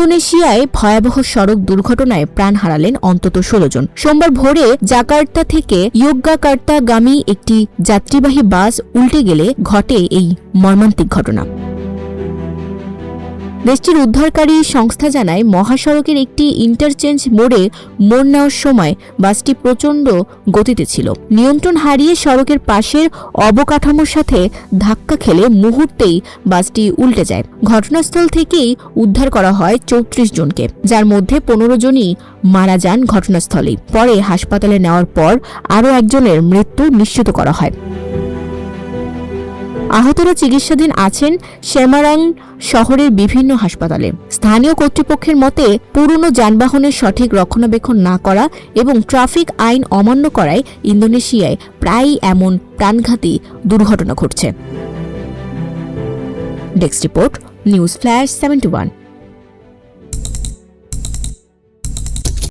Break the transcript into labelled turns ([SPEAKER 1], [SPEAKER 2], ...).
[SPEAKER 1] ইন্দোনেশিয়ায় ভয়াবহ সড়ক দুর্ঘটনায় প্রাণ হারালেন অন্তত 16 জন। সোমবার ভোরে জাকার্তা থেকে ইয়োগ্যাকার্তাগামী একটি যাত্রীবাহী বাস উল্টে গেলে ঘটে এই মর্মান্তিক ঘটনা। দেশটির উদ্ধারকারী সংস্থা জানায়, মহাসড়কের একটি ইন্টারচেঞ্জ মোড়ে মোড় নেওয়ার সময় বাসটি প্রচণ্ড গতিতে ছিল। নিয়ন্ত্রণ হারিয়ে সড়কের পাশের অবকাঠামোর সাথে ধাক্কা খেলে মুহূর্তেই বাসটি উল্টে যায়। ঘটনাস্থল থেকেই উদ্ধার করা হয় 34 জনকে, যার মধ্যে 15 জনই মারা যান ঘটনাস্থলেই। পরে হাসপাতালে নেওয়ার পর আরও একজনের মৃত্যু নিশ্চিত করা হয়। আহতরা চিকিৎসাধীন আছেন সেমারাং শহরের বিভিন্ন হাসপাতালে। স্থানীয় কর্তৃপক্ষের মতে, পুরনো যানবাহনের সঠিক রক্ষণাবেক্ষণ না করা এবং ট্রাফিক আইন অমান্য করায় ইন্দোনেশিয়ায় প্রায়ই এমন প্রাণঘাতী দুর্ঘটনা ঘটছে। Desk report, news flash 71।